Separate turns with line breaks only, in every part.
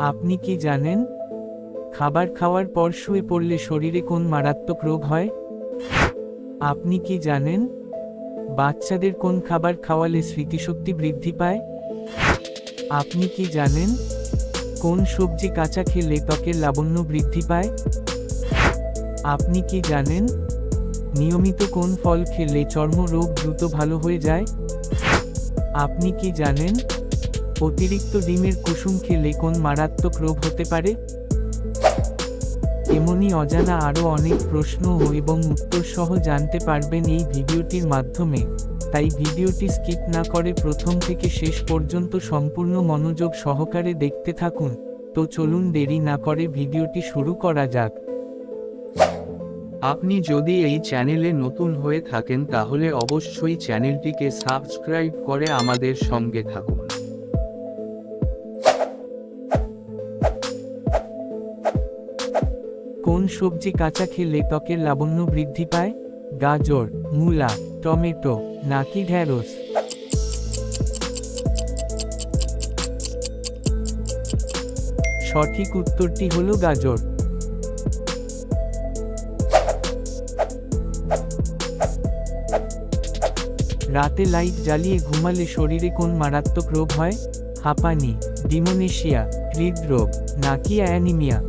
আপনি কি জানেন খাবার খাওয়ার পর শুয়ে পড়লে শরীরে কোন মারাত্মক রোগ হয়? আপনি কি জানেন বাচ্চাদের কোন খাবার খাওয়ালে স্মৃতিশক্তি বৃদ্ধি পায়? আপনি কি জানেন কোন সবজি কাঁচা খেলে ত্বকের লাবণ্য বৃদ্ধি পায়? আপনি কি জানেন নিয়মিত কোন ফল খেলে চর্ম রোগ দ্রুত ভালো হয়ে যায়? আপনি কি জানেন অতিরিক্ত ডিমের কুসুম খেলে কোন মারাত্মক রোগ হতে পারে? এমনই অজানা আরও অনেক প্রশ্ন এবং উত্তর সহ জানতে পারবেন এই ভিডিওটির মাধ্যমে, তাই ভিডিওটি স্কিপ না করে প্রথম থেকে শেষ পর্যন্ত সম্পূর্ণ মনোযোগ সহকারে দেখতে থাকুন। তো চলুন দেরি না করে ভিডিওটি শুরু করা যাক।
আপনি যদি এই চ্যানেলে নতুন হয়ে থাকেন তাহলে অবশ্যই চ্যানেলটিকে সাবস্ক্রাইব করে আমাদের সঙ্গে থাকুন।
কোন সবজি কাঁচা খেলে ত্বকের লাবণ্য বৃদ্ধি পায়? গাজর, মূলা, টমেটো নাকি ঢ্যাঁড়স? সঠিক উত্তরটি হলো গাজর। রাতে লাইট জ্বালিয়ে ঘুমালে শরীরে কোন মারাত্মক রোগ হয়? হাঁপানি, ডিমোনেশিয়া, হৃদরোগ নাকি অ্যানিমিয়া?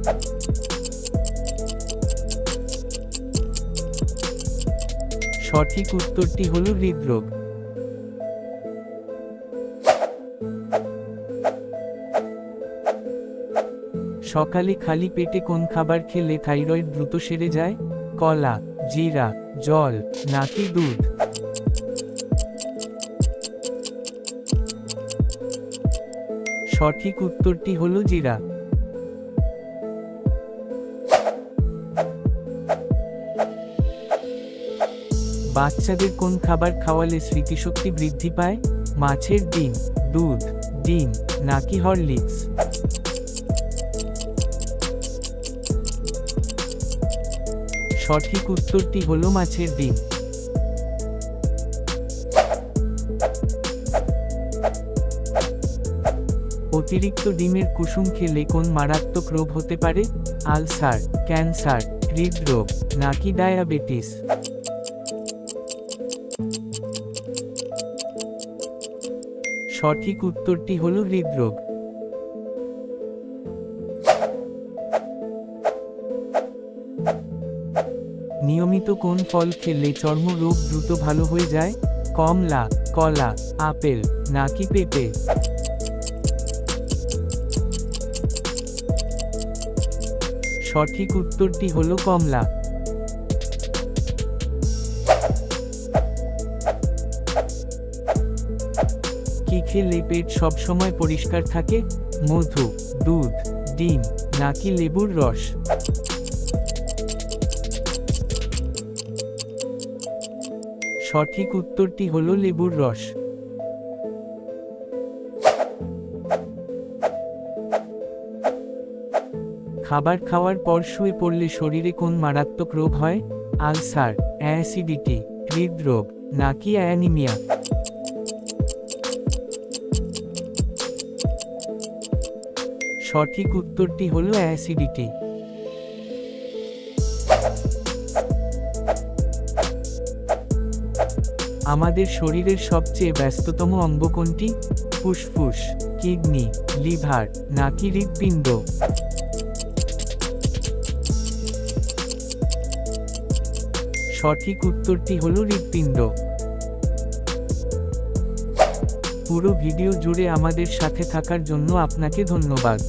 সঠিক উত্তরটি হলো হৃদরোগ। সকালে খালি পেটে কোন খাবার খেলে থাইরয়েড দ্রুত সেরে যায়? কলা, জিরা, জল নাকি দুধ? সঠিক উত্তরটি হলো জিরা। বাচ্চাদের কোন খাবার খাওয়ালে স্মৃতিশক্তি বৃদ্ধি পায়? মাছের ডিম, দুধ, ডিম নাকি হরলিক্স? সঠিক উত্তরটি হলো মাছের ডিম। অতিরিক্ত ডিমের কুসুম খেলে কোন মারাত্মক রোগ হতে পারে? আলসার, ক্যান্সার, হৃদরোগ নাকি ডায়াবেটিস? সঠিক উত্তরটি হলো হৃদরোগ। নিয়মিত কোন ফল খেলে চর্ম রোগ দ্রুত ভালো হয়ে যায়? কমলা, কলা, আপেল নাকি পেঁপে? সঠিক উত্তরটি হলো কমলা। কি খেলে পেট সবসময় পরিষ্কার থাকে? মধু, দুধ, ডিম নাকি লেবুর রস? সঠিক উত্তরটি হলো লেবুর রস। খাবার খাওয়ার পর শুয়ে পড়লে শরীরে কোন মারাত্মক রোগ হয়? আলসার, অ্যাসিডিটি, হৃদরোগ নাকি অ্যানিমিয়া? সঠিক উত্তরটি হলো অ্যাসিডিটি। আমাদের শরীরের সবচেয়ে ব্যস্ততম অঙ্গ কোনটি? ফুসফুস, কিডনি, লিভার নাকি হৃৎপিণ্ড? সঠিক উত্তরটি হলো হৃৎপিণ্ড। পুরো ভিডিও জুড়ে আমাদের সাথে থাকার জন্য আপনাকে ধন্যবাদ।